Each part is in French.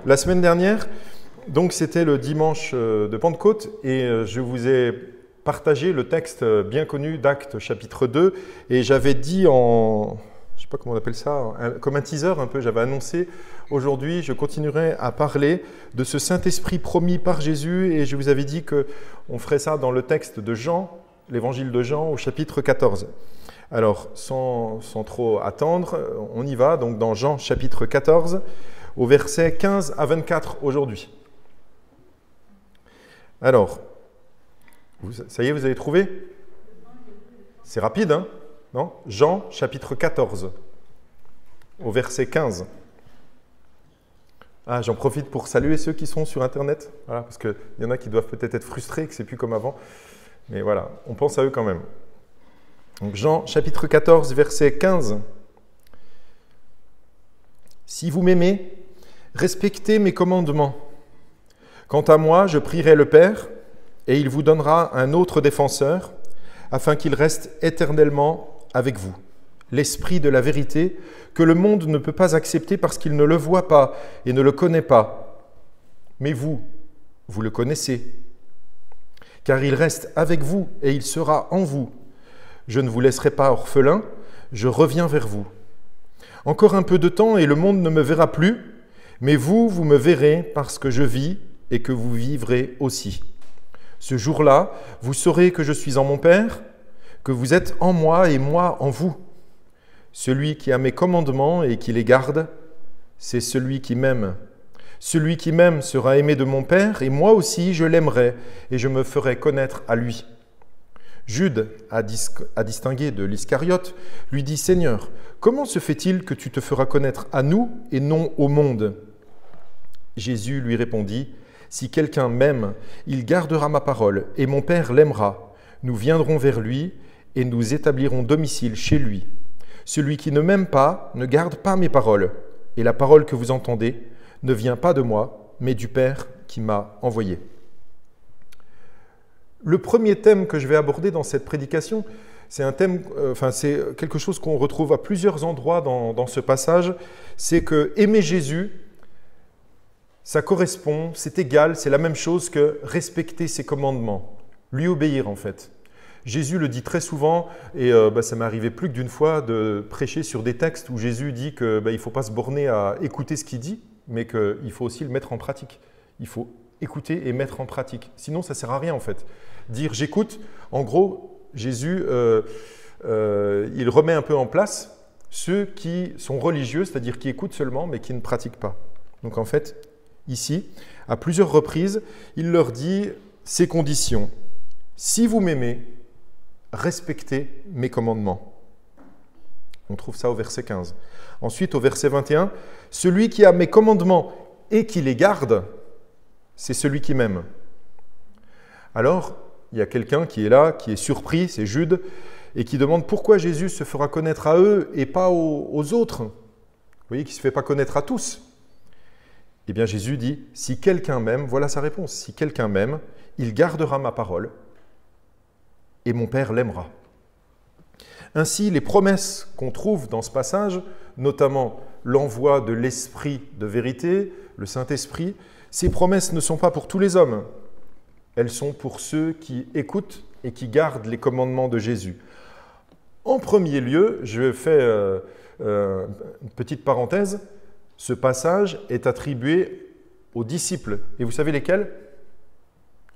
La semaine dernière, donc c'était le dimanche de Pentecôte et je vous ai partagé le texte bien connu d'Actes chapitre 2 et j'avais dit en, je ne sais pas comment on appelle ça, comme un teaser un peu, j'avais annoncé aujourd'hui je continuerai à parler de ce Saint-Esprit promis par Jésus et je vous avais dit qu'on ferait ça dans le texte de Jean, l'évangile de Jean au chapitre 14. Alors sans trop attendre, on y va donc dans Jean chapitre 14 au verset 15 à 24 aujourd'hui. Alors, ça y est, vous avez trouvé? C'est rapide, hein? Non? Jean, chapitre 14, au verset 15. Ah, j'en profite pour saluer ceux qui sont sur Internet, voilà, parce qu'il y en a qui doivent peut-être être frustrés, que c'est plus comme avant. Mais voilà, on pense à eux quand même. Donc Jean, chapitre 14, verset 15. « Si vous m'aimez, respectez mes commandements. Quant à moi, je prierai le Père, et il vous donnera un autre défenseur, afin qu'il reste éternellement avec vous, l'Esprit de la vérité, que le monde ne peut pas accepter parce qu'il ne le voit pas et ne le connaît pas. Mais vous, vous le connaissez, car il reste avec vous et il sera en vous. Je ne vous laisserai pas orphelin, je reviens vers vous. Encore un peu de temps et le monde ne me verra plus, mais vous, vous me verrez parce que je vis et que vous vivrez aussi. Ce jour-là, vous saurez que je suis en mon Père, que vous êtes en moi et moi en vous. Celui qui a mes commandements et qui les garde, c'est celui qui m'aime. Celui qui m'aime sera aimé de mon Père, et moi aussi je l'aimerai, et je me ferai connaître à lui. » Jude, à distinguer de l'Iscariote, lui dit « Seigneur, comment se fait-il que tu te feras connaître à nous et non au monde ?» Jésus lui répondit « Si quelqu'un m'aime, il gardera ma parole, et mon Père l'aimera. Nous viendrons vers lui, et nous établirons domicile chez lui. Celui qui ne m'aime pas ne garde pas mes paroles, et la parole que vous entendez ne vient pas de moi, mais du Père qui m'a envoyé. » Le premier thème que je vais aborder dans cette prédication, c'est un thème, c'est quelque chose qu'on retrouve à plusieurs endroits dans ce passage, c'est que aimer Jésus, ça correspond, c'est égal, c'est la même chose que respecter ses commandements, lui obéir en fait. Jésus le dit très souvent, et ça m'est arrivé plus que d'une fois de prêcher sur des textes où Jésus dit qu'il ne faut pas se borner à écouter ce qu'il dit, mais qu'il faut aussi le mettre en pratique. Il faut écouter et mettre en pratique. Sinon, ça ne sert à rien en fait. Dire « j'écoute », en gros, Jésus, il remet un peu en place ceux qui sont religieux, c'est-à-dire qui écoutent seulement, mais qui ne pratiquent pas. Donc en fait, ici, à plusieurs reprises, il leur dit ces conditions. « Si vous m'aimez, respectez mes commandements. » On trouve ça au verset 15. Ensuite, au verset 21, « Celui qui a mes commandements et qui les garde, c'est celui qui m'aime. » Alors, il y a quelqu'un qui est là, qui est surpris, c'est Jude, et qui demande pourquoi Jésus se fera connaître à eux et pas aux autres. Vous voyez, qui ne se fait pas connaître à tous. Eh bien, Jésus dit, si quelqu'un m'aime, voilà sa réponse, si quelqu'un m'aime, il gardera ma parole et mon Père l'aimera. Ainsi, les promesses qu'on trouve dans ce passage, notamment l'envoi de l'Esprit de vérité, le Saint-Esprit, ces promesses ne sont pas pour tous les hommes. Elles sont pour ceux qui écoutent et qui gardent les commandements de Jésus. En premier lieu, je fais une petite parenthèse, ce passage est attribué aux disciples. Et vous savez lesquels?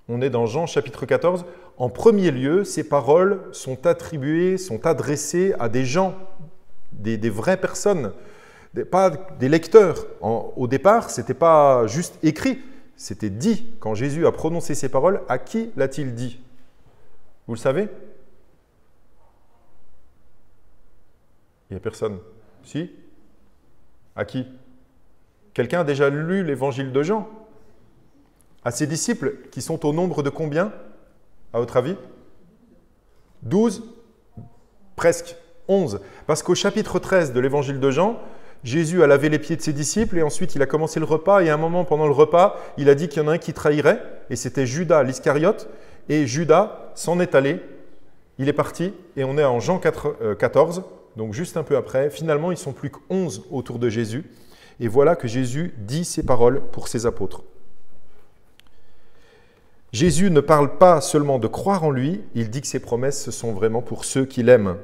On est dans Jean chapitre 14. En premier lieu, ces paroles sont attribuées, sont adressées à des gens, des vraies personnes, pas des lecteurs. Au départ, ce n'était pas juste écrit, c'était dit. Quand Jésus a prononcé ces paroles, à qui l'a-t-il dit? Vous le savez? Il n'y a personne. Si? À qui? Quelqu'un a déjà lu l'évangile de Jean? À ses disciples, qui sont au nombre de combien, à votre avis? 12? Presque 11. Parce qu'au chapitre 13 de l'évangile de Jean, Jésus a lavé les pieds de ses disciples et ensuite il a commencé le repas et à un moment pendant le repas, il a dit qu'il y en a un qui trahirait et c'était Judas l'Iscariote et Judas s'en est allé, il est parti et on est en Jean 14, donc juste un peu après. Finalement, ils ne sont plus que 11 autour de Jésus Et voilà que Jésus dit ces paroles pour ses apôtres. Jésus ne parle pas seulement de croire en lui, il dit que ses promesses, ce sont vraiment pour ceux qui l'aiment.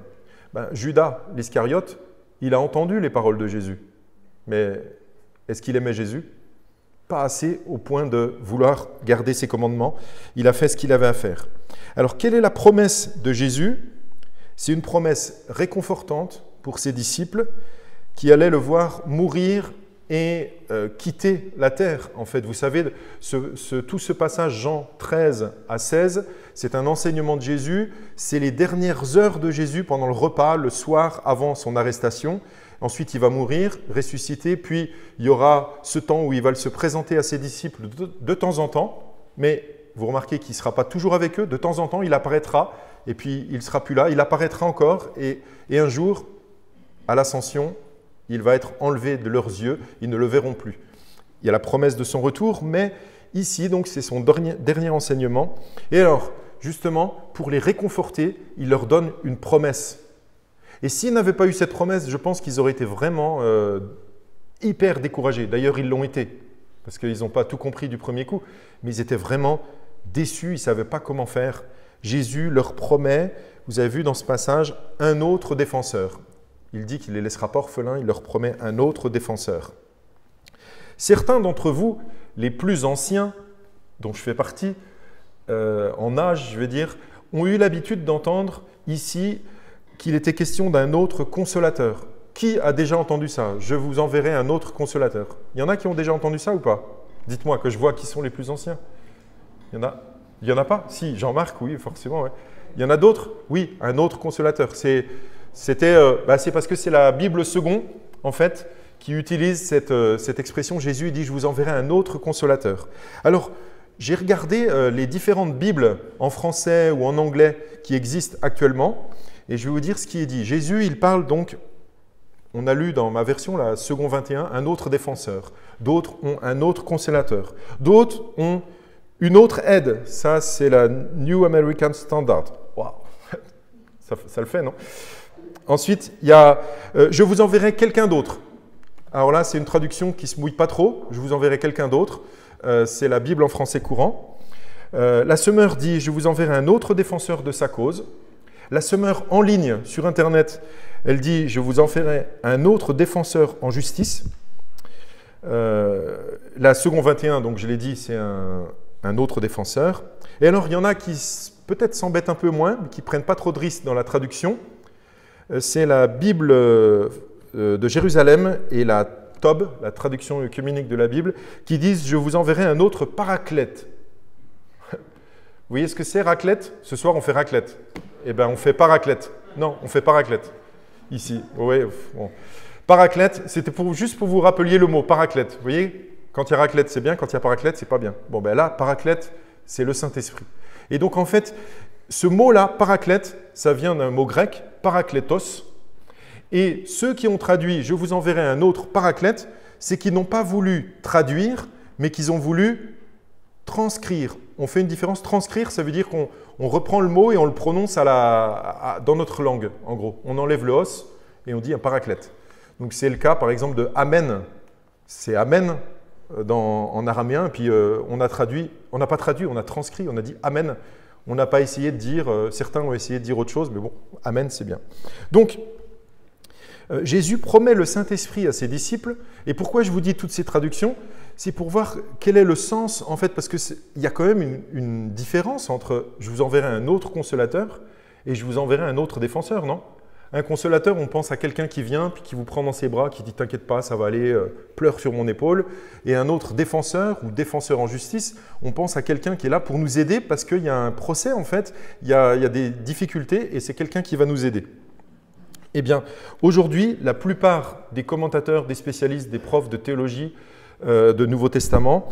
Judas l'Iscariote, il a entendu les paroles de Jésus. Mais est-ce qu'il aimait Jésus? Pas assez au point de vouloir garder ses commandements. Il a fait ce qu'il avait à faire. Alors, quelle est la promesse de Jésus? C'est une promesse réconfortante pour ses disciples qui allaient le voir mourir et quitter la terre. En fait, vous savez, tout ce passage Jean 13 à 16, c'est un enseignement de Jésus. C'est les dernières heures de Jésus pendant le repas, le soir avant son arrestation. Ensuite, il va mourir, ressusciter, puis il y aura ce temps où il va se présenter à ses disciples de temps en temps, mais vous remarquez qu'il ne sera pas toujours avec eux, de temps en temps il apparaîtra, et puis il ne sera plus là, il apparaîtra encore, et un jour, à l'ascension, il va être enlevé de leurs yeux, ils ne le verront plus. Il y a la promesse de son retour, mais ici, donc, c'est son dernier enseignement. Et alors, justement, pour les réconforter, il leur donne une promesse. Et s'ils n'avaient pas eu cette promesse, je pense qu'ils auraient été vraiment hyper découragés. D'ailleurs, ils l'ont été, parce qu'ils n'ont pas tout compris du premier coup, mais ils étaient vraiment déçus, ils ne savaient pas comment faire. Jésus leur promet, vous avez vu dans ce passage, un autre défenseur. Il dit qu'il ne les laissera pas orphelins, il leur promet un autre défenseur. Certains d'entre vous, les plus anciens, dont je fais partie, en âge, je veux dire, ont eu l'habitude d'entendre ici qu'il était question d'un autre consolateur. Qui a déjà entendu ça? Je vous enverrai un autre consolateur. Il y en a qui ont déjà entendu ça ou pas? Dites-moi, que je vois qui sont les plus anciens. Il y en a pas? Si, Jean-Marc, oui, forcément. Ouais. Il y en a d'autres? Oui, un autre consolateur. C'est parce que c'est la Bible second, en fait, qui utilise cette expression. Jésus dit « Je vous enverrai un autre consolateur ». Alors, j'ai regardé les différentes Bibles en français ou en anglais qui existent actuellement, et je vais vous dire ce qui est dit. Jésus, il parle donc, on a lu dans ma version, la second 21, un autre défenseur. D'autres ont un autre consolateur. D'autres ont une autre aide. Ça, c'est la New American Standard. Waouh, ça le fait, non? Ensuite, il y a « Je vous enverrai quelqu'un d'autre ». Alors là, c'est une traduction qui ne se mouille pas trop. « Je vous enverrai quelqu'un d'autre ». C'est la Bible en français courant. La Semeur dit « Je vous enverrai un autre défenseur de sa cause ». La Semeur en ligne sur Internet, elle dit « Je vous enverrai un autre défenseur en justice ». La second 21, donc je l'ai dit, c'est un autre défenseur. Et alors, il y en a qui peut-être s'embêtent un peu moins, qui ne prennent pas trop de risques dans la traduction. C'est la Bible de Jérusalem et la TOB, la traduction œcuménique de la Bible, qui disent « Je vous enverrai un autre paraclète ». Vous voyez ce que c'est, raclette? Ce soir, on fait raclette. Eh bien, on fait paraclète. Non, on fait paraclète. Ici. Oui, bon. Paraclète, c'était juste pour vous rappeler le mot paraclète. Vous voyez, quand il y a raclette, c'est bien. Quand il y a paraclète, c'est pas bien. Bon, ben là, paraclète, c'est le Saint-Esprit. Et donc, en fait, ce mot-là, paraclète, ça vient d'un mot grec, paraklétos. Et ceux qui ont traduit « Je vous enverrai un autre paraclète », c'est qu'ils n'ont pas voulu traduire, mais qu'ils ont voulu transcrire. On fait une différence. Transcrire, ça veut dire qu'on reprend le mot et on le prononce dans notre langue, en gros. On enlève le os et on dit un paraclète. Donc c'est le cas, par exemple, de « Amen ». C'est « Amen » en araméen, et puis on n'a pas traduit, on a transcrit, on a dit « Amen ». On n'a pas essayé de dire, certains ont essayé de dire autre chose, mais bon, « Amen » c'est bien. Donc, Jésus promet le Saint-Esprit à ses disciples. Et pourquoi je vous dis toutes ces traductions? C'est pour voir quel est le sens, en fait, parce qu'il y a quand même une différence entre « je vous enverrai un autre consolateur » et « je vous enverrai un autre défenseur », non? Un consolateur, on pense à quelqu'un qui vient, puis qui vous prend dans ses bras, qui dit « t'inquiète pas, ça va aller, pleure sur mon épaule ». Et un autre défenseur ou défenseur en justice, on pense à quelqu'un qui est là pour nous aider parce qu'il y a un procès, en fait, il y a des difficultés et c'est quelqu'un qui va nous aider. Eh bien, aujourd'hui, la plupart des commentateurs, des spécialistes, des profs de théologie, de Nouveau Testament,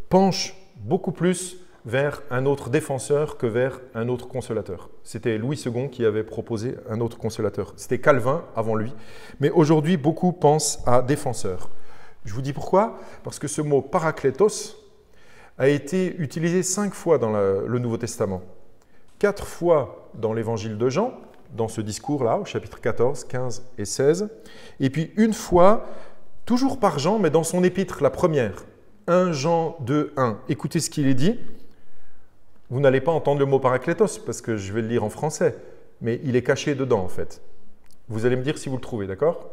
penchent beaucoup plus vers un autre défenseur que vers un autre consolateur. C'était Louis II qui avait proposé un autre consolateur. C'était Calvin avant lui. Mais aujourd'hui, beaucoup pensent à défenseur. Je vous dis pourquoi? Parce que ce mot paraklétos a été utilisé 5 fois dans le Nouveau Testament. 4 fois dans l'évangile de Jean, dans ce discours-là, au chapitre 14, 15 et 16. Et puis une fois toujours par Jean, mais dans son épître, la première, 1 Jean 2, 1. Écoutez ce qu'il est dit. Vous n'allez pas entendre le mot paraklétos, parce que je vais le lire en français, mais il est caché dedans en fait. Vous allez me dire si vous le trouvez, d'accord ?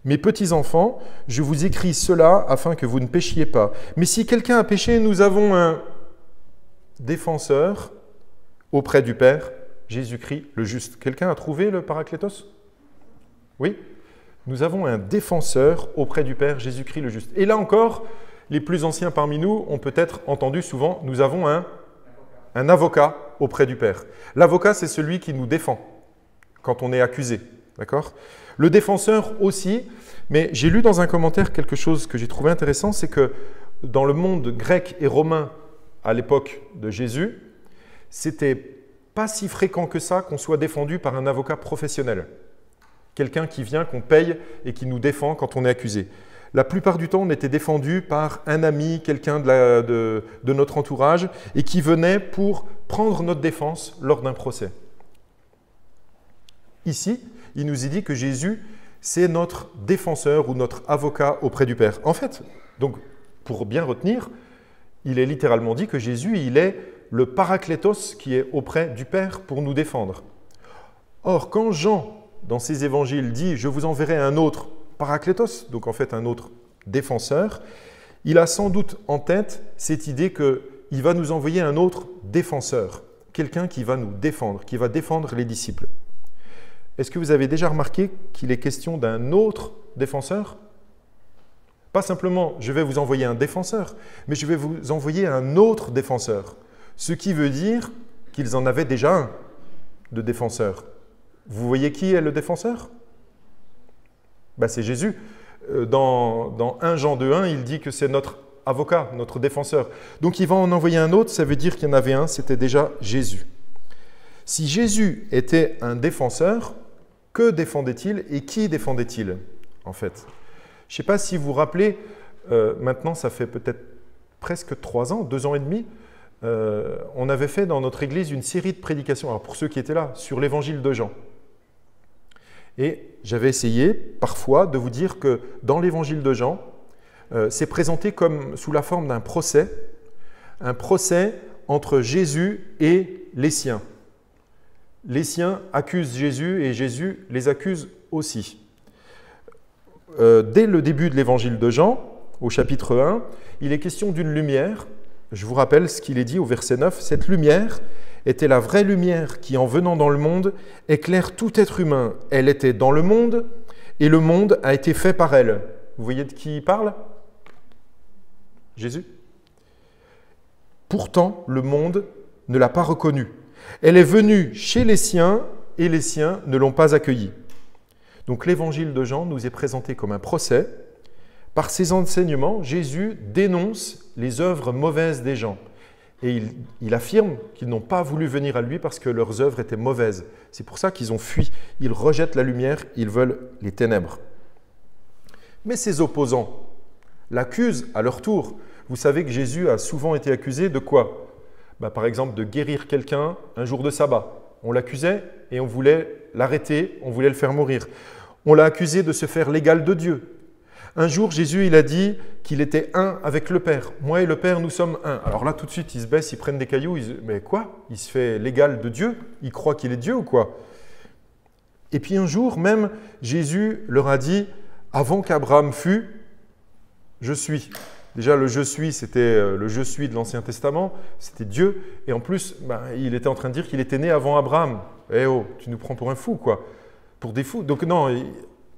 Mes petits enfants, je vous écris cela afin que vous ne péchiez pas. Mais si quelqu'un a péché, nous avons un défenseur auprès du Père, Jésus-Christ le juste. Quelqu'un a trouvé le paraklétos ? Oui ? Nous avons un défenseur auprès du Père, Jésus-Christ le juste. Et là encore, les plus anciens parmi nous ont peut-être entendu souvent, nous avons un avocat auprès du Père. L'avocat, c'est celui qui nous défend quand on est accusé. D'accord ? Le défenseur aussi, mais j'ai lu dans un commentaire quelque chose que j'ai trouvé intéressant, c'est que dans le monde grec et romain à l'époque de Jésus, c'était pas si fréquent que ça qu'on soit défendu par un avocat professionnel. Quelqu'un qui vient, qu'on paye et qui nous défend quand on est accusé. La plupart du temps, on était défendu par un ami, quelqu'un de notre entourage et qui venait pour prendre notre défense lors d'un procès. Ici, il nous est dit que Jésus, c'est notre défenseur ou notre avocat auprès du Père. En fait, donc, pour bien retenir, il est littéralement dit que Jésus, il est le paraklétos qui est auprès du Père pour nous défendre. Or, quand Jean, dans ses évangiles, dit « Je vous enverrai un autre paraklétos », donc en fait un autre défenseur, il a sans doute en tête cette idée qu'il va nous envoyer un autre défenseur, quelqu'un qui va nous défendre, qui va défendre les disciples. Est-ce que vous avez déjà remarqué qu'il est question d'un autre défenseur ? Pas simplement « je vais vous envoyer un défenseur », mais je vais vous envoyer un autre défenseur. Ce qui veut dire qu'ils en avaient déjà un de défenseur. Vous voyez qui est le défenseur ? C'est Jésus. Dans 1 Jean 2,1, il dit que c'est notre avocat, notre défenseur. Donc il va en envoyer un autre, ça veut dire qu'il y en avait un, c'était déjà Jésus. Si Jésus était un défenseur, que défendait-il et qui défendait-il en fait ? Je ne sais pas si vous vous rappelez, maintenant ça fait peut-être presque 3 ans, 2 ans et demi, on avait fait dans notre église une série de prédications, alors pour ceux qui étaient là, sur l'évangile de Jean. Et j'avais essayé parfois de vous dire que dans l'évangile de Jean, c'est présenté comme sous la forme d'un procès, un procès entre Jésus et les siens. Les siens accusent Jésus et Jésus les accuse aussi. Dès le début de l'évangile de Jean, au chapitre 1, il est question d'une lumière. Je vous rappelle ce qu'il est dit au verset 9. « Cette lumière était la vraie lumière qui, en venant dans le monde, éclaire tout être humain. Elle était dans le monde et le monde a été fait par elle. » Vous voyez de qui il parle ? Jésus. « Pourtant, le monde ne l'a pas reconnue. Elle est venue chez les siens et les siens ne l'ont pas accueillie. » Donc l'évangile de Jean nous est présenté comme un procès. Par ses enseignements, Jésus dénonce les œuvres mauvaises des gens. Et il affirme qu'ils n'ont pas voulu venir à lui parce que leurs œuvres étaient mauvaises. C'est pour ça qu'ils ont fui. Ils rejettent la lumière, ils veulent les ténèbres. Mais ses opposants l'accusent à leur tour. Vous savez que Jésus a souvent été accusé de quoi ? Par exemple, de guérir quelqu'un un jour de sabbat. On l'accusait et on voulait l'arrêter, on voulait le faire mourir. On l'a accusé de se faire l'égal de Dieu. Un jour, Jésus, il a dit qu'il était un avec le Père. Moi et le Père, nous sommes un. Alors là, tout de suite, ils se baissent, ils prennent des cailloux. Mais quoi ? Il se fait l'égal de Dieu ? Il croit qu'il est Dieu ou quoi ? Et puis un jour, même, Jésus leur a dit, avant qu'Abraham fût, je suis. Déjà, le « je suis », c'était le « je suis » de l'Ancien Testament, c'était Dieu. Et en plus, il était en train de dire qu'il était né avant Abraham. Eh oh, tu nous prends pour un fou, quoi. Pour des fous. Donc non,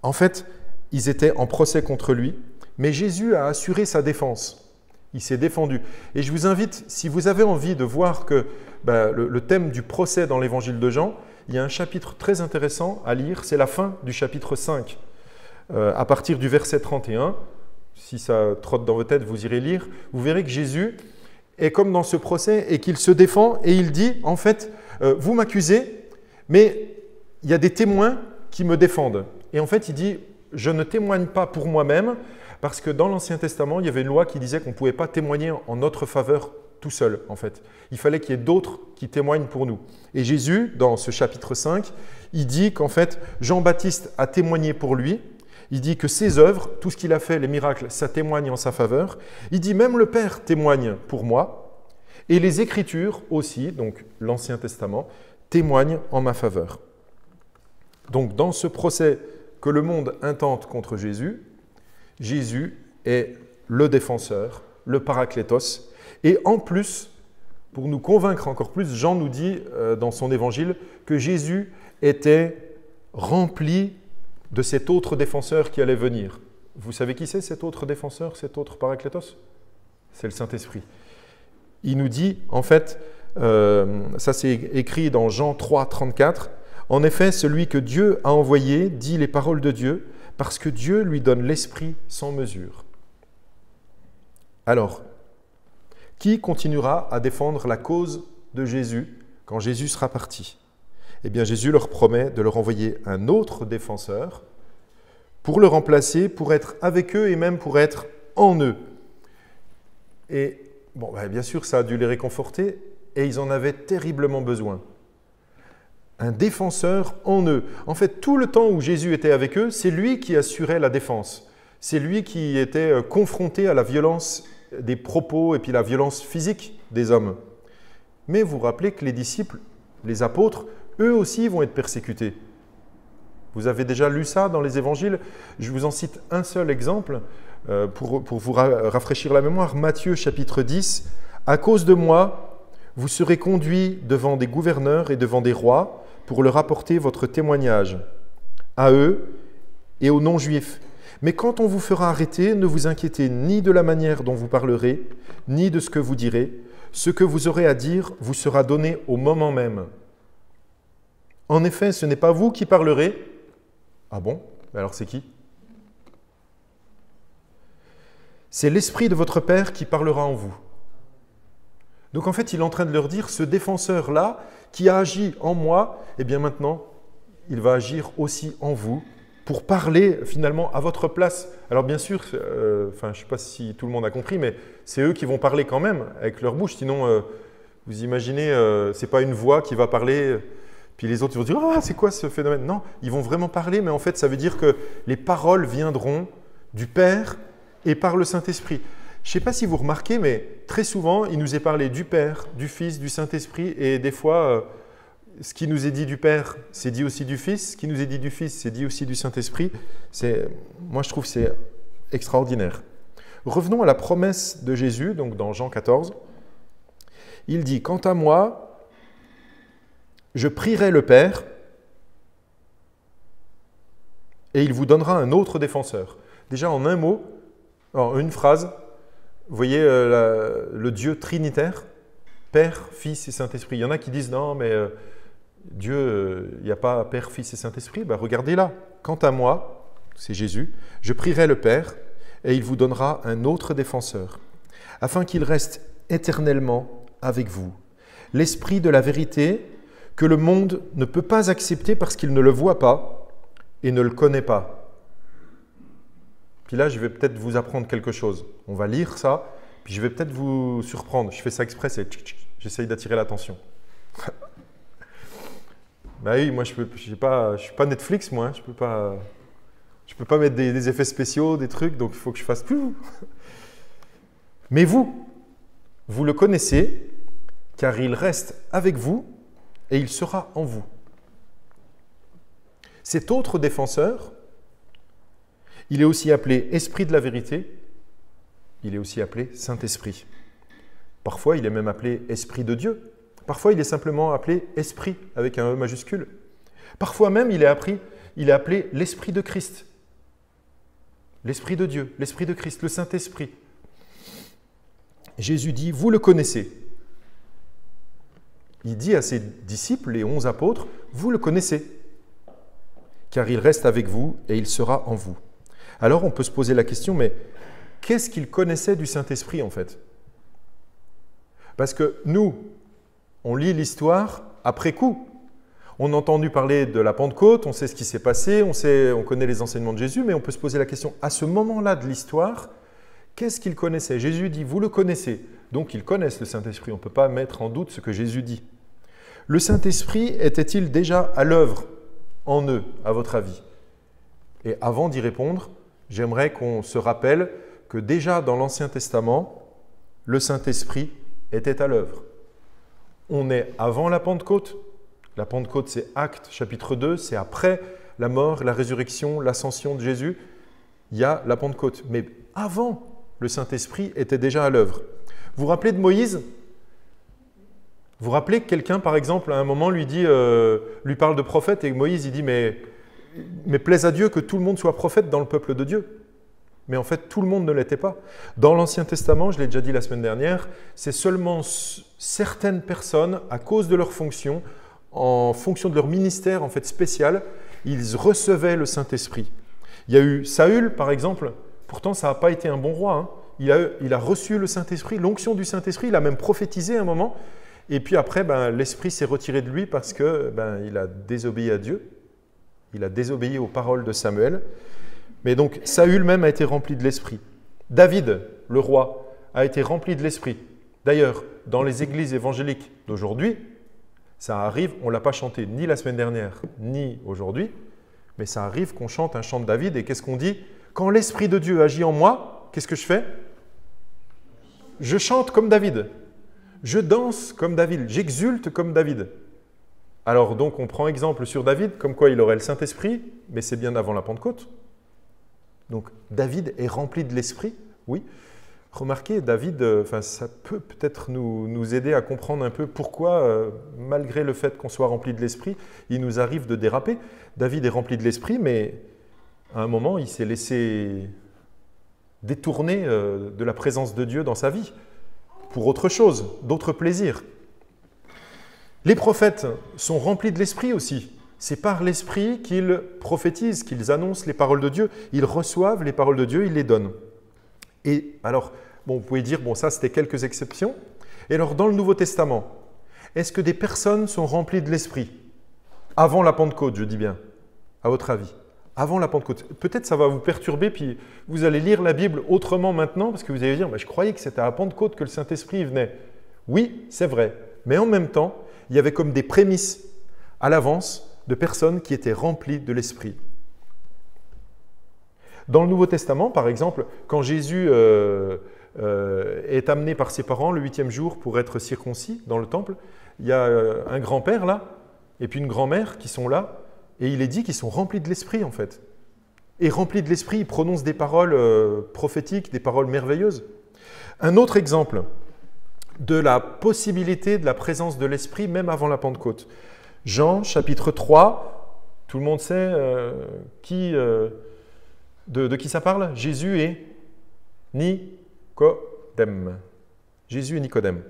en fait, ils étaient en procès contre lui. Mais Jésus a assuré sa défense. Il s'est défendu. Et je vous invite, si vous avez envie de voir que le thème du procès dans l'évangile de Jean, il y a un chapitre très intéressant à lire. C'est la fin du chapitre 5. À partir du verset 31, si ça trotte dans vos têtes, vous irez lire, vous verrez que Jésus est comme dans ce procès et qu'il se défend et il dit, en fait, vous m'accusez, mais il y a des témoins qui me défendent. Et en fait, il dit, je ne témoigne pas pour moi-même, parce que dans l'Ancien Testament, il y avait une loi qui disait qu'on ne pouvait pas témoigner en notre faveur tout seul, en fait. Il fallait qu'il y ait d'autres qui témoignent pour nous. Et Jésus, dans ce chapitre 5, il dit qu'en fait, Jean-Baptiste a témoigné pour lui, Il dit que ses œuvres, tout ce qu'il a fait, les miracles, ça témoigne en sa faveur. Il dit même le Père témoigne pour moi. Et les Écritures aussi, donc l'Ancien Testament, témoignent en ma faveur. Donc dans ce procès que le monde intente contre Jésus, Jésus est le défenseur, le paraklétos. Et en plus, pour nous convaincre encore plus, Jean nous dit dans son évangile que Jésus était rempli de cet autre défenseur qui allait venir. Vous savez qui c'est cet autre défenseur, cet autre paraklétos? C'est le Saint-Esprit. Il nous dit, en fait, ça c'est écrit dans Jean 3, 34, « En effet, celui que Dieu a envoyé dit les paroles de Dieu, parce que Dieu lui donne l'Esprit sans mesure. » Alors, qui continuera à défendre la cause de Jésus quand Jésus sera parti? Eh bien, Jésus leur promet de leur envoyer un autre défenseur pour le remplacer, pour être avec eux et même pour être en eux. Et bon, bien sûr, ça a dû les réconforter et ils en avaient terriblement besoin. Un défenseur en eux. En fait, tout le temps où Jésus était avec eux, c'est lui qui assurait la défense. C'est lui qui était confronté à la violence des propos et puis la violence physique des hommes. Mais vous vous rappelez que les disciples, les apôtres, eux aussi vont être persécutés. Vous avez déjà lu ça dans les évangiles. Je vous en cite un seul exemple pour vous rafraîchir la mémoire. Matthieu chapitre 10. « À cause de moi, vous serez conduits devant des gouverneurs et devant des rois pour leur apporter votre témoignage, à eux et aux non-juifs. Mais quand on vous fera arrêter, ne vous inquiétez ni de la manière dont vous parlerez, ni de ce que vous direz. Ce que vous aurez à dire vous sera donné au moment même. En effet, ce n'est pas vous qui parlerez. » Ah bon? Alors c'est qui? C'est l'Esprit de votre Père qui parlera en vous. Donc en fait, il est en train de leur dire, ce défenseur-là, qui a agi en moi, eh bien maintenant, il va agir aussi en vous, pour parler finalement à votre place. Alors bien sûr, je ne sais pas si tout le monde a compris, mais c'est eux qui vont parler quand même avec leur bouche. Sinon, vous imaginez, ce n'est pas une voix qui va parler, puis les autres vont dire « Ah, c'est quoi ce phénomène ?» Non, ils vont vraiment parler, mais en fait, ça veut dire que les paroles viendront du Père et par le Saint-Esprit. Je ne sais pas si vous remarquez, mais très souvent, il nous est parlé du Père, du Fils, du Saint-Esprit, et des fois, ce qui nous est dit du Père, c'est dit aussi du Fils, ce qui nous est dit du Fils, c'est dit aussi du Saint-Esprit. Moi, je trouve que c'est extraordinaire. Revenons à la promesse de Jésus, donc dans Jean 14. Il dit « Quant à moi, je prierai le Père, et il vous donnera un autre défenseur. » Déjà, en un mot, en une phrase, vous voyez le Dieu trinitaire, Père, Fils et Saint-Esprit. Il y en a qui disent « Non, mais Dieu, il n'y a pas Père, Fils et Saint-Esprit. » Regardez là. « Quant à moi, c'est Jésus, je prierai le Père et il vous donnera un autre défenseur, afin qu'il reste éternellement avec vous. L'Esprit de la vérité que le monde ne peut pas accepter parce qu'il ne le voit pas et ne le connaît pas. » Puis là, je vais peut-être vous apprendre quelque chose. On va lire ça, puis je vais peut-être vous surprendre. Je fais ça exprès, j'essaye d'attirer l'attention. Bah oui, moi, je ne suis pas Netflix, moi. Je peux pas mettre des effets spéciaux, des trucs, donc il faut que je fasse plus. Mais vous le connaissez, car il reste avec vous et il sera en vous. Cet autre défenseur, il est aussi appelé Esprit de la vérité, il est aussi appelé Saint-Esprit. Parfois, il est même appelé Esprit de Dieu. Parfois, il est simplement appelé Esprit avec un E majuscule. Parfois même, il est appelé l'Esprit de Christ. L'Esprit de Dieu, l'Esprit de Christ, le Saint-Esprit. Jésus dit, vous le connaissez. Il dit à ses disciples, les 11 apôtres, vous le connaissez, car il reste avec vous et il sera en vous. Alors, on peut se poser la question, mais qu'est-ce qu'ils connaissaient du Saint-Esprit en fait? Parce que nous, on lit l'histoire après coup. On a entendu parler de la Pentecôte, on sait ce qui s'est passé, on connaît les enseignements de Jésus, mais on peut se poser la question, à ce moment-là de l'histoire, qu'est-ce qu'ils connaissaient? Jésus dit, vous le connaissez. Donc, ils connaissent le Saint-Esprit. On ne peut pas mettre en doute ce que Jésus dit. Le Saint-Esprit était-il déjà à l'œuvre en eux, à votre avis? Et avant d'y répondre, j'aimerais qu'on se rappelle que déjà dans l'Ancien Testament, le Saint-Esprit était à l'œuvre. On est avant la Pentecôte. La Pentecôte, c'est Actes chapitre 2, c'est après la mort, la résurrection, l'ascension de Jésus. Il y a la Pentecôte. Mais avant, le Saint-Esprit était déjà à l'œuvre. Vous vous rappelez de Moïse ? Vous vous rappelez que quelqu'un, par exemple, à un moment, lui parle de prophète, et Moïse, il dit, mais plaise à Dieu que tout le monde soit prophète dans le peuple de Dieu. Mais en fait, tout le monde ne l'était pas. Dans l'Ancien Testament, je l'ai déjà dit la semaine dernière, c'est seulement certaines personnes, à cause de leur fonction, en fonction de leur ministère en fait spécial, ils recevaient le Saint-Esprit. Il y a eu Saül, par exemple, pourtant ça n'a pas été un bon roi. Hein. Il a reçu le Saint-Esprit, l'onction du Saint-Esprit, il a même prophétisé un moment, et puis après, l'Esprit s'est retiré de lui parce qu'il a désobéi à Dieu, il a désobéi aux paroles de Samuel. Mais donc, Saül même a été rempli de l'Esprit. David, le roi, a été rempli de l'Esprit. D'ailleurs, dans les églises évangéliques d'aujourd'hui, ça arrive, on ne l'a pas chanté ni la semaine dernière, ni aujourd'hui, mais ça arrive qu'on chante un chant de David, et qu'est-ce qu'on dit ? Quand l'Esprit de Dieu agit en moi, qu'est-ce que je fais ? Je chante comme David, je danse comme David, j'exulte comme David. Alors donc, on prend exemple sur David, comme quoi il aurait le Saint-Esprit, mais c'est bien avant la Pentecôte. Donc, David est rempli de l'Esprit, oui. Remarquez, David, ça peut peut-être nous aider à comprendre un peu pourquoi, malgré le fait qu'on soit rempli de l'Esprit, il nous arrive de déraper. David est rempli de l'Esprit, mais à un moment, il s'est laissé détourner de la présence de Dieu dans sa vie, pour autre chose, d'autres plaisirs. Les prophètes sont remplis de l'Esprit aussi. C'est par l'Esprit qu'ils prophétisent, qu'ils annoncent les paroles de Dieu. Ils reçoivent les paroles de Dieu, ils les donnent. Et alors, vous pouvez dire, ça c'était quelques exceptions. Et alors, dans le Nouveau Testament, est-ce que des personnes sont remplies de l'Esprit ? Avant la Pentecôte, je dis bien, à votre avis. Avant la Pentecôte. Peut-être ça va vous perturber, puis vous allez lire la Bible autrement maintenant, parce que vous allez dire, je croyais que c'était à la Pentecôte que le Saint-Esprit venait. Oui, c'est vrai. Mais en même temps, il y avait comme des prémices à l'avance de personnes qui étaient remplies de l'Esprit. Dans le Nouveau Testament, par exemple, quand Jésus est amené par ses parents le 8e jour pour être circoncis dans le temple, il y a un grand-père là, et puis une grand-mère qui sont là, et il est dit qu'ils sont remplis de l'Esprit en fait. Et remplis de l'Esprit, ils prononcent des paroles prophétiques, des paroles merveilleuses. Un autre exemple de la possibilité de la présence de l'Esprit même avant la Pentecôte. Jean, chapitre 3, tout le monde sait de qui ça parle ? Jésus et Nicodème. Jésus et Nicodème.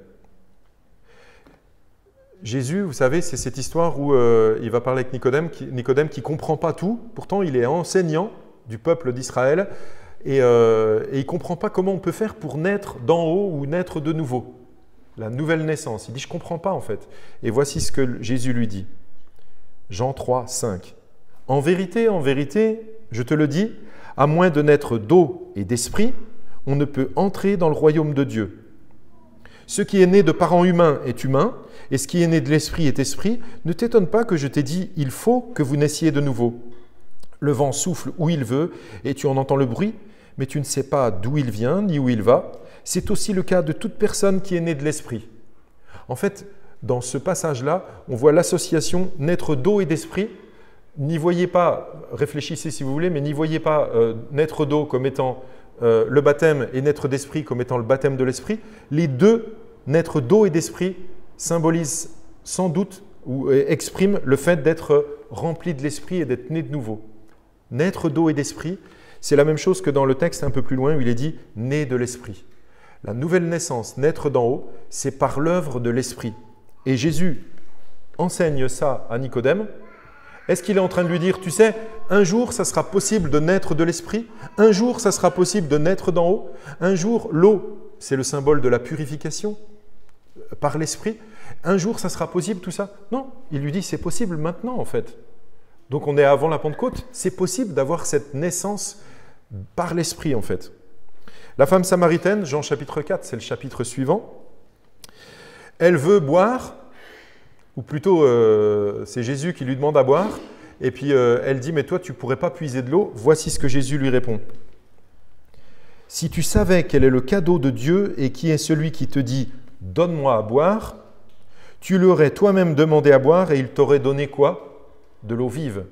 Jésus, vous savez, c'est cette histoire où il va parler avec Nicodème qui ne comprend pas tout, pourtant il est enseignant du peuple d'Israël, et il ne comprend pas comment on peut faire pour naître d'en haut ou naître de nouveau. La nouvelle naissance. Il dit, je ne comprends pas en fait. Et voici ce que Jésus lui dit. Jean 3, 5. En vérité, je te le dis, à moins de naître d'eau et d'esprit, on ne peut entrer dans le royaume de Dieu. Ce qui est né de parents humains est humain, et ce qui est né de l'esprit est esprit. Ne t'étonne pas que je t'ai dit, il faut que vous naissiez de nouveau. Le vent souffle où il veut, et tu en entends le bruit, mais tu ne sais pas d'où il vient, ni où il va. C'est aussi le cas de toute personne qui est née de l'esprit. En fait, dans ce passage-là, on voit l'association naître d'eau et d'esprit. N'y voyez pas, réfléchissez si vous voulez, mais n'y voyez pas naître d'eau comme étant le baptême et naître d'esprit comme étant le baptême de l'esprit. Les deux, naître d'eau et d'esprit, symbolisent sans doute ou expriment le fait d'être rempli de l'esprit et d'être né de nouveau. Naître d'eau et d'esprit, c'est la même chose que dans le texte un peu plus loin où il est dit « né de l'esprit ». La nouvelle naissance, naître d'en haut, c'est par l'œuvre de l'esprit. Et Jésus enseigne ça à Nicodème. Est-ce qu'il est en train de lui dire, tu sais, un jour, ça sera possible de naître de l'esprit, un jour, ça sera possible de naître d'en haut, un jour, l'eau, c'est le symbole de la purification par l'esprit, un jour, ça sera possible tout ça? Non, il lui dit, c'est possible maintenant en fait. Donc on est avant la Pentecôte, c'est possible d'avoir cette naissance par l'esprit en fait. La femme samaritaine, Jean chapitre 4, c'est le chapitre suivant, elle veut boire, ou plutôt c'est Jésus qui lui demande à boire, Et puis elle dit, mais toi, tu ne pourrais pas puiser de l'eau. Voici ce que Jésus lui répond. Si tu savais quel est le cadeau de Dieu et qui est celui qui te dit « Donne-moi à boire », tu lui aurais toi-même demandé à boire et il t'aurait donné quoi? De l'eau vive.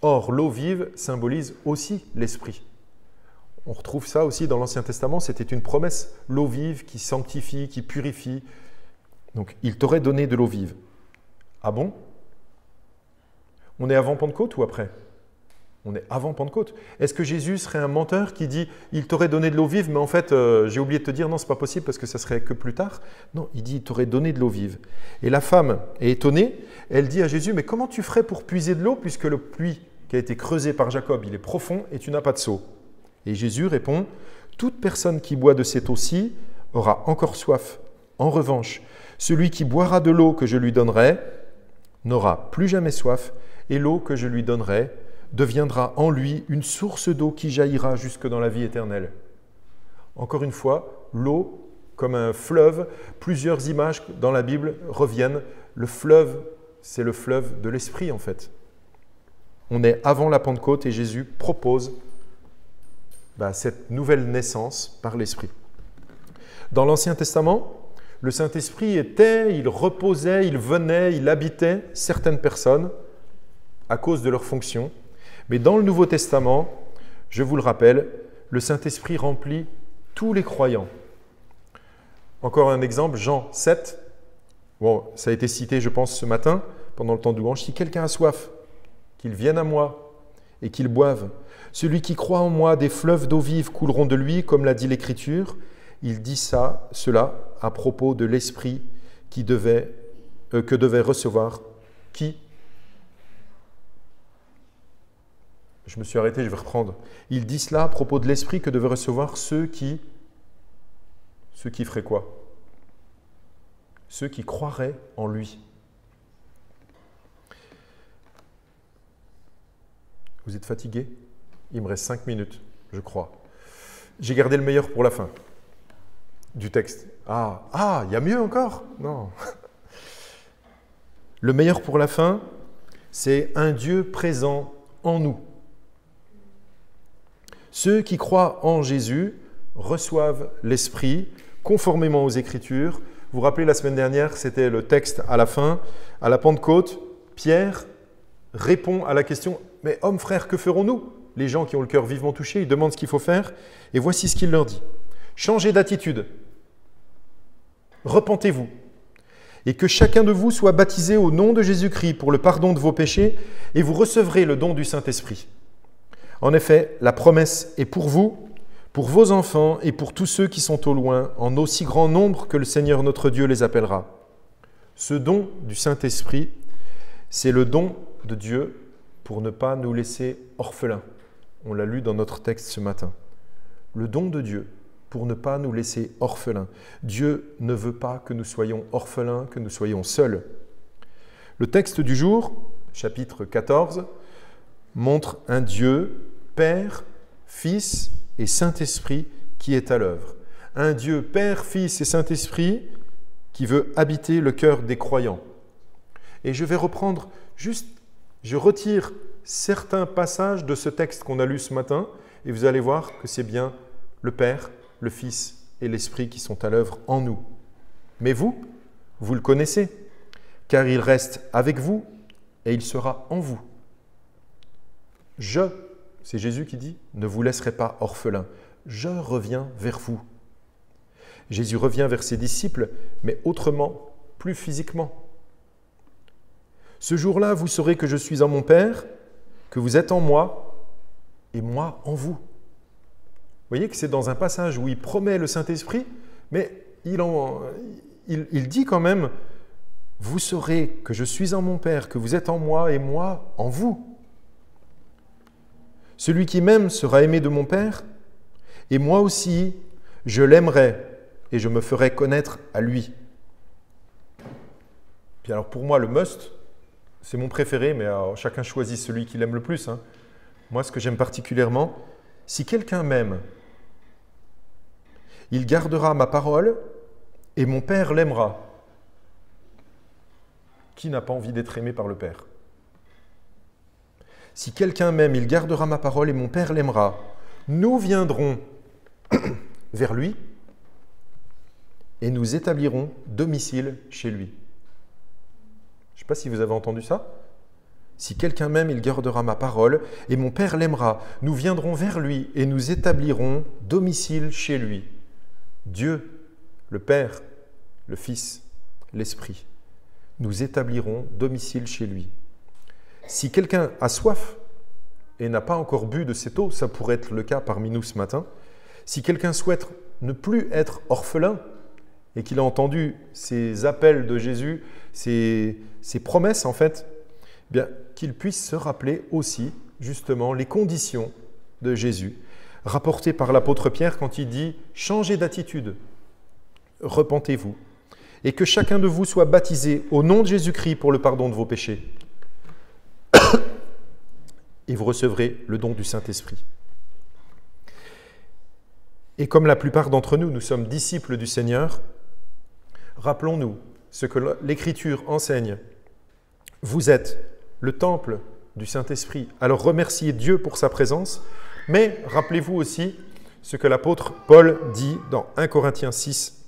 Or, l'eau vive symbolise aussi l'esprit. On retrouve ça aussi dans l'Ancien Testament, c'était une promesse. L'eau vive qui sanctifie, qui purifie. Donc, il t'aurait donné de l'eau vive. Ah bon? On est avant Pentecôte ou après? On est avant Pentecôte. Est-ce que Jésus serait un menteur qui dit « Il t'aurait donné de l'eau vive, mais en fait, j'ai oublié de te dire, non, ce n'est pas possible parce que ça serait que plus tard. » Non, il dit « Il t'aurait donné de l'eau vive. » Et la femme est étonnée. Elle dit à Jésus « Mais comment tu ferais pour puiser de l'eau puisque le puits qui a été creusé par Jacob, il est profond et tu n'as pas de seau ?» Et Jésus répond « Toute personne qui boit de cette eau-ci aura encore soif. En revanche, celui qui boira de l'eau que je lui donnerai n'aura plus jamais soif et l'eau que je lui donnerai deviendra en lui une source d'eau qui jaillira jusque dans la vie éternelle. » Encore une fois, l'eau comme un fleuve, plusieurs images dans la Bible reviennent. Le fleuve, c'est le fleuve de l'Esprit en fait. On est avant la Pentecôte et Jésus propose cette nouvelle naissance par l'Esprit. Dans l'Ancien Testament, le Saint-Esprit était, il reposait, il venait, il habitait certaines personnes à cause de leur fonction. Mais dans le Nouveau Testament, je vous le rappelle, le Saint-Esprit remplit tous les croyants. Encore un exemple, Jean 7. Bon, ça a été cité, je pense, ce matin, pendant le temps de louange. Si quelqu'un a soif, qu'il vienne à moi et qu'il boive. Celui qui croit en moi, des fleuves d'eau vive couleront de lui, comme l'a dit l'Écriture. Il dit cela à propos de l'Esprit que devait recevoir qui? Je me suis arrêté, je vais reprendre. Il dit cela à propos de l'Esprit que devaient recevoir ceux qui feraient quoi? Ceux qui croiraient en lui. Vous êtes fatigué? Il me reste 5 minutes, je crois. J'ai gardé le meilleur pour la fin du texte. Ah, il y a mieux encore? Non. Le meilleur pour la fin, c'est un Dieu présent en nous. Ceux qui croient en Jésus reçoivent l'Esprit conformément aux Écritures. Vous vous rappelez, la semaine dernière, c'était le texte à la fin. À la Pentecôte, Pierre répond à la question « Mais hommes, frères, que ferons-nous » Les gens qui ont le cœur vivement touché, ils demandent ce qu'il faut faire. Et voici ce qu'il leur dit. « Changez d'attitude. Repentez-vous. Et que chacun de vous soit baptisé au nom de Jésus-Christ pour le pardon de vos péchés, et vous recevrez le don du Saint-Esprit. En effet, la promesse est pour vous, pour vos enfants et pour tous ceux qui sont au loin, en aussi grand nombre que le Seigneur notre Dieu les appellera. » Ce don du Saint-Esprit, c'est le don de Dieu pour ne pas nous laisser orphelins. On l'a lu dans notre texte ce matin. Le don de Dieu pour ne pas nous laisser orphelins. Dieu ne veut pas que nous soyons orphelins, que nous soyons seuls. Le texte du jour, chapitre 14, montre un Dieu, Père, Fils et Saint-Esprit qui est à l'œuvre. Un Dieu, Père, Fils et Saint-Esprit qui veut habiter le cœur des croyants. Et je vais reprendre je retire certains passages de ce texte qu'on a lu ce matin et vous allez voir que c'est bien le Père, le Fils et l'Esprit qui sont à l'œuvre en nous. Mais vous le connaissez, car il reste avec vous et il sera en vous. C'est Jésus qui dit, ne vous laisserai pas orphelins, je reviens vers vous. Jésus revient vers ses disciples, mais autrement, plus physiquement. Ce jour-là, vous saurez que je suis en mon Père, que vous êtes en moi et moi en vous. Vous voyez que c'est dans un passage où il promet le Saint-Esprit, mais il dit quand même, vous saurez que je suis en mon Père, que vous êtes en moi et moi en vous. Celui qui m'aime sera aimé de mon Père, et moi aussi, je l'aimerai et je me ferai connaître à lui. Puis alors pour moi, le must, c'est mon préféré, mais alors, chacun choisit celui qu'il aime le plus. Moi, ce que j'aime particulièrement, si quelqu'un m'aime, il gardera ma parole et mon Père l'aimera. Qui n'a pas envie d'être aimé par le Père? Si quelqu'un m'aime, il gardera ma parole et mon Père l'aimera. Nous viendrons vers lui et nous établirons domicile chez lui. Je ne sais pas si vous avez entendu ça. Si quelqu'un m'aime, il gardera ma parole et mon Père l'aimera. Nous viendrons vers lui et nous établirons domicile chez lui. Dieu, le Père, le Fils, l'Esprit. Nous établirons domicile chez lui. Si quelqu'un a soif et n'a pas encore bu de cette eau, ça pourrait être le cas parmi nous ce matin, si quelqu'un souhaite ne plus être orphelin et qu'il a entendu ces appels de Jésus, ces promesses en fait, bien qu'il puisse se rappeler aussi justement les conditions de Jésus, rapportées par l'apôtre Pierre quand il dit « Changez d'attitude, repentez-vous, et que chacun de vous soit baptisé au nom de Jésus-Christ pour le pardon de vos péchés. » Et vous recevrez le don du Saint-Esprit. Et comme la plupart d'entre nous, nous sommes disciples du Seigneur, rappelons-nous ce que l'Écriture enseigne. Vous êtes le temple du Saint-Esprit. Alors remerciez Dieu pour sa présence, mais rappelez-vous aussi ce que l'apôtre Paul dit dans 1 Corinthiens 6.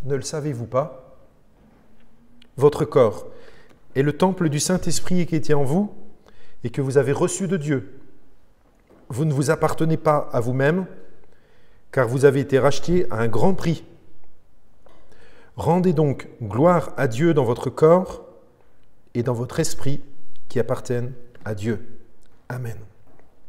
Ne le savez-vous pas? Votre corps est le temple du Saint-Esprit qui est en vous et que vous avez reçu de Dieu. Vous ne vous appartenez pas à vous-même, car vous avez été rachetés à un grand prix. Rendez donc gloire à Dieu dans votre corps et dans votre esprit qui appartiennent à Dieu. Amen.